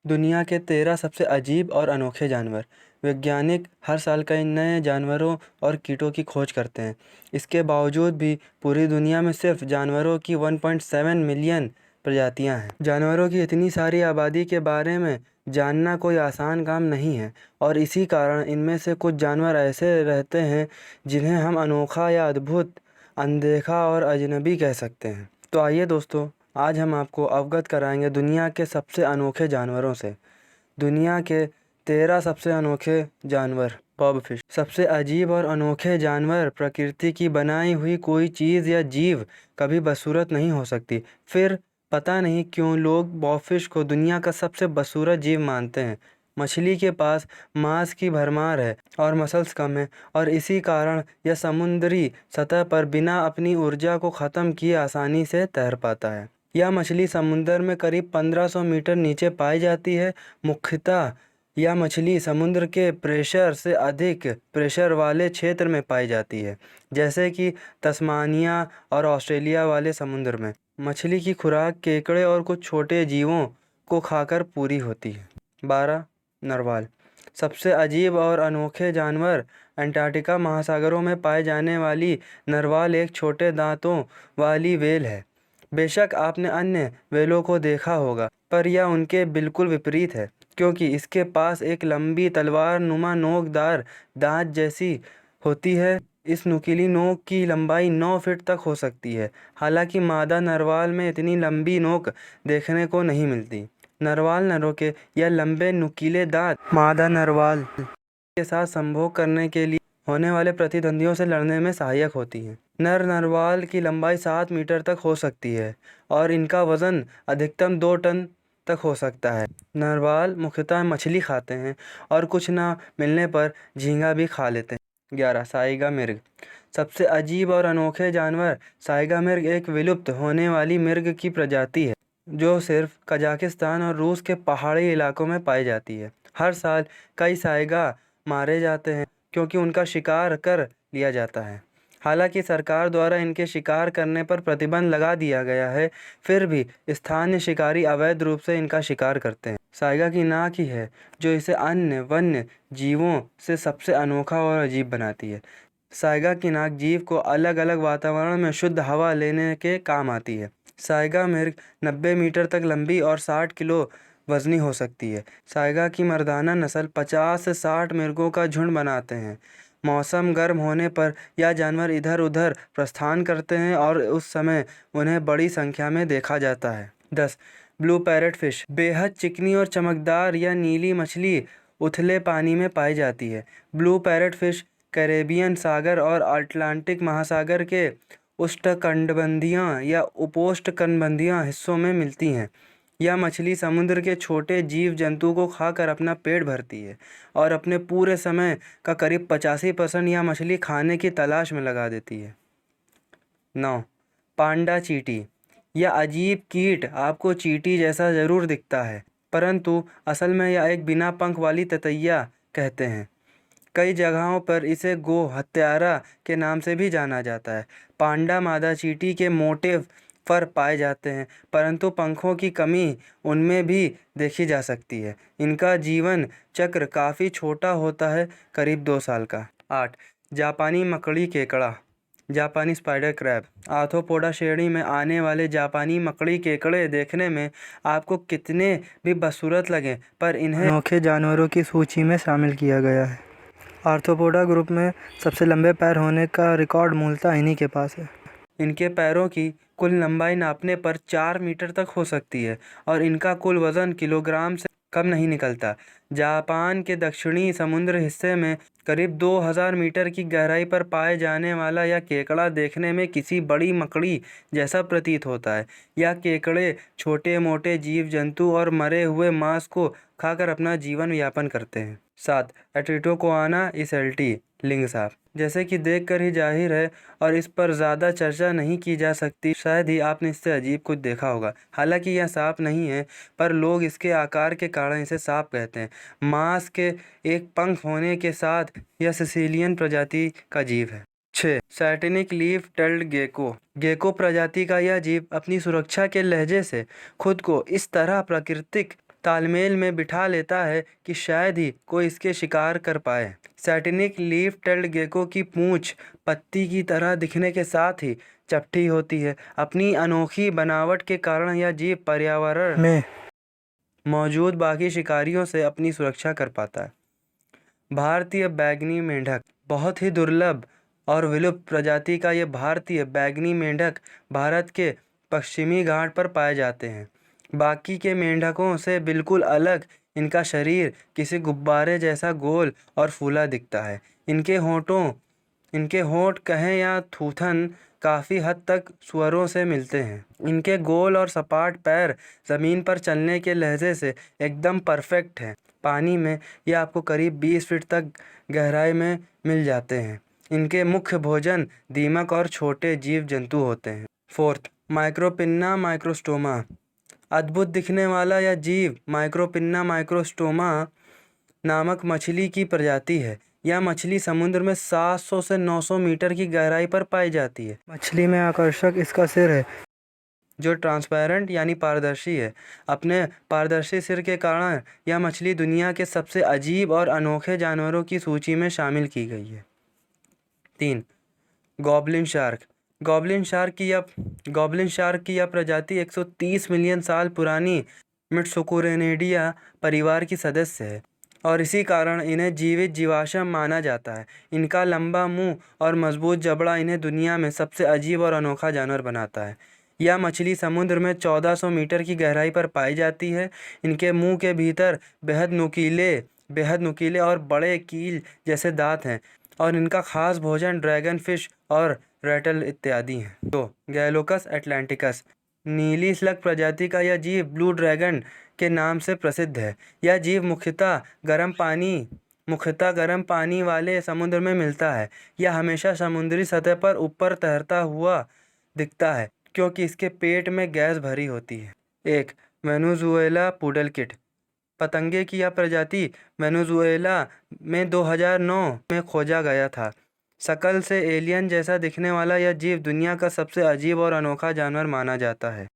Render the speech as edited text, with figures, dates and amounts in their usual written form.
दुनिया के 13 सबसे अजीब और अनोखे जानवर। वैज्ञानिक हर साल कई नए जानवरों और कीटों की खोज करते हैं। इसके बावजूद भी पूरी दुनिया में सिर्फ जानवरों की 1.7 मिलियन प्रजातियां हैं। जानवरों की इतनी सारी आबादी के बारे में जानना कोई आसान काम नहीं है और इसी कारण इनमें से कुछ जानवर ऐसे रहते हैं जिन्हें हम अनोखा या अद्भुत, अनदेखा और अजनबी कह सकते हैं। तो आइए दोस्तों, आज हम आपको अवगत कराएंगे दुनिया के सबसे अनोखे जानवरों से। दुनिया के 13 सबसे अनोखे जानवर। बॉबफिश। सबसे अजीब और अनोखे जानवर। प्रकृति की बनाई हुई कोई चीज़ या जीव कभी बदसूरत नहीं हो सकती। फिर पता नहीं क्यों लोग बॉबफिश को दुनिया का सबसे बदसूरत जीव मानते हैं। मछली के पास मांस की भरमार है और मसल्स कम है और इसी कारण यह समुद्री सतह पर बिना अपनी ऊर्जा को ख़त्म किए आसानी से तैर पाता है। यह मछली समुद्र में करीब 1500 मीटर नीचे पाई जाती है। मुख्यतः यह मछली समुद्र के प्रेशर से अधिक प्रेशर वाले क्षेत्र में पाई जाती है, जैसे कि तस्मानिया और ऑस्ट्रेलिया वाले समुद्र में। मछली की खुराक केकड़े और कुछ छोटे जीवों को खाकर पूरी होती है। 12. नरवाल। सबसे अजीब और अनोखे जानवर। अंटार्कटिका महासागरों में पाए जाने वाली नरवाल एक छोटे दांतों वाली व्हेल है। बेशक आपने अन्य व्हेलों को देखा होगा, पर यह उनके बिल्कुल विपरीत है, क्योंकि इसके पास एक लंबी तलवार नुमा नोकदार दांत जैसी होती है। इस नुकीली नोक की लंबाई 9 फीट तक हो सकती है। हालांकि मादा नरवाल में इतनी लंबी नोक देखने को नहीं मिलती। नरवाल नरों के यह लंबे नुकीले दांत मादा नरवाल के साथ संभोग करने के लिए होने वाले प्रतिद्वंदियों से लड़ने में सहायक होती हैं। नर नरवाल की लंबाई 7 मीटर तक हो सकती है और इनका वजन अधिकतम 2 टन तक हो सकता है। नरवाल मुख्यतः मछली खाते हैं और कुछ ना मिलने पर झींगा भी खा लेते हैं। 11. साइगा मिर्ग। सबसे अजीब और अनोखे जानवर। साइगा मिर्ग एक विलुप्त होने वाली मिर्ग की प्रजाति है जो सिर्फ कजाकिस्तान और रूस के पहाड़ी इलाकों में पाई जाती है। हर साल कई साइगा मारे जाते हैं क्योंकि उनका शिकार कर लिया जाता है। हालांकि सरकार द्वारा इनके शिकार करने पर प्रतिबंध लगा दिया गया है, फिर भी स्थानीय शिकारी अवैध रूप से इनका शिकार करते हैं। साइगा की नाक ही है जो इसे अन्य वन्य जीवों से सबसे अनोखा और अजीब बनाती है। साइगा की नाक जीव को अलग अलग वातावरण में शुद्ध हवा लेने के काम आती है। साइगा मिर्ग 90 मीटर तक लंबी और 60 किलो वजनी हो सकती है। साइगा की मर्दाना नस्ल 50 से 60 मिर्गों का झुंड बनाते हैं। मौसम गर्म होने पर यह जानवर इधर उधर प्रस्थान करते हैं और उस समय उन्हें बड़ी संख्या में देखा जाता है। 10. Blue parrot fish. बेहद चिकनी और चमकदार यह नीली मछली उथले पानी में पाई जाती है। ब्लू पैरेट फिश कैरेबियन सागर और अटलांटिक महासागर के उष्णकटिबंधीय या उपोष्णकटिबंधीय हिस्सों में मिलती हैं। यह मछली समुद्र के छोटे जीव जंतु को खाकर अपना पेट भरती है और अपने पूरे समय का करीब 85% यह मछली खाने की तलाश में लगा देती है। 9. पांडा चींटी। यह अजीब कीट आपको चींटी जैसा जरूर दिखता है, परंतु असल में यह एक बिना पंख वाली ततैया कहते हैं। कई जगहों पर इसे गो हत्यारा के नाम से भी जाना जाता है। पांडा मादा चींटी के मोटे फर पाए जाते हैं, परंतु पंखों की कमी उनमें भी देखी जा सकती है। इनका जीवन चक्र काफ़ी छोटा होता है, करीब 2 साल का। 8. जापानी मकड़ी केकड़ा। जापानी स्पाइडर क्रैब। आर्थ्रोपोडा श्रेणी में आने वाले जापानी मकड़ी केकड़े देखने में आपको कितने भी बदसूरत लगें, पर इन्हें अनोखे जानवरों की सूची में शामिल किया गया है। आर्थ्रोपोडा ग्रुप में सबसे लंबे पैर होने का रिकॉर्ड मूलतः इन्हीं के पास है। इनके पैरों की कुल लंबाई नापने पर 4 मीटर तक हो सकती है और इनका कुल वजन किलोग्राम से कम नहीं निकलता। जापान के दक्षिणी समुद्र हिस्से में करीब 2000 मीटर की गहराई पर पाए जाने वाला यह केकड़ा देखने में किसी बड़ी मकड़ी जैसा प्रतीत होता है। यह केकड़े छोटे मोटे जीव जंतु और मरे हुए मांस को खाकर अपना जीवन यापन करते हैं। 7. एट्रिटोकोआना इसेल्टी लिंग सांप। जैसे कि देखकर ही जाहिर है और इस पर ज़्यादा चर्चा नहीं की जा सकती, शायद ही आपने इससे अजीब कुछ देखा होगा। हालांकि यह सांप नहीं है, पर लोग इसके आकार के कारण इसे सांप कहते हैं। मांस के एक पंख होने के साथ यह सिसिलियन प्रजाति का जीव है। 6. सैटिनिक लीफ टेल्ड गेको। गेको प्रजाति का यह जीव अपनी सुरक्षा के लहजे से खुद को इस तरह प्राकृतिक तालमेल में बिठा लेता है कि शायद ही कोई इसके शिकार कर पाए। सैटिनिक लीफ टेल्ड गेको की पूंछ पत्ती की तरह दिखने के साथ ही चपटी होती है। अपनी अनोखी बनावट के कारण यह जीव पर्यावरण में मौजूद बाकी शिकारियों से अपनी सुरक्षा कर पाता है। भारतीय बैंगनी मेंढक बहुत ही दुर्लभ और विलुप्त प्रजाति का ये भारतीय बैंगनी मेंढक भारत के पश्चिमी घाट पर पाए जाते हैं। बाकी के मेंढकों से बिल्कुल अलग इनका शरीर किसी गुब्बारे जैसा गोल और फूला दिखता है। इनके होंठ कहें या थूथन काफ़ी हद तक सुअरों से मिलते हैं। इनके गोल और सपाट पैर ज़मीन पर चलने के लहजे से एकदम परफेक्ट हैं। पानी में ये आपको करीब 20 फीट तक गहराई में मिल जाते हैं। इनके मुख्य भोजन दीमक और छोटे जीव जंतु होते हैं। फोर्थ, माइक्रोपिन्ना माइक्रोस्टोमा। अद्भुत दिखने वाला यह जीव माइक्रोपिन्ना माइक्रोस्टोमा नामक मछली की प्रजाति है। यह मछली समुद्र में 700 से 900 मीटर की गहराई पर पाई जाती है। मछली में आकर्षक इसका सिर है, जो ट्रांसपेरेंट यानी पारदर्शी है। अपने पारदर्शी सिर के कारण यह मछली दुनिया के सबसे अजीब और अनोखे जानवरों की सूची में शामिल की गई है। 3. Goblin shark. गॉब्लिन शार्क की यह प्रजाति 130 मिलियन साल पुरानी मिट्सुकुरेनिडिया परिवार की सदस्य है और इसी कारण इन्हें जीवित जीवाश्म माना जाता है। इनका लंबा मुंह और मजबूत जबड़ा इन्हें दुनिया में सबसे अजीब और अनोखा जानवर बनाता है। यह मछली समुद्र में 1400 मीटर की गहराई पर पाई जाती है। इनके मुंह के भीतर बेहद नुकीले और बड़े कील जैसे दांत हैं और इनका खास भोजन ड्रैगन फिश और रेटल इत्यादि हैं। 2. गैलोकस एटलांटिकस। नीली स्लग प्रजाति का यह जीव ब्लू ड्रैगन के नाम से प्रसिद्ध है। यह जीव मुख्यतः गर्म पानी वाले समुद्र में मिलता है। यह हमेशा समुद्री सतह पर ऊपर तैरता हुआ दिखता है क्योंकि इसके पेट में गैस भरी होती है। 1. Venezuela poodle kit. पतंगे की यह प्रजाति वेनेजुएला में 2009 में खोजा गया था। शकल से एलियन जैसा दिखने वाला यह जीव दुनिया का सबसे अजीब और अनोखा जानवर माना जाता है।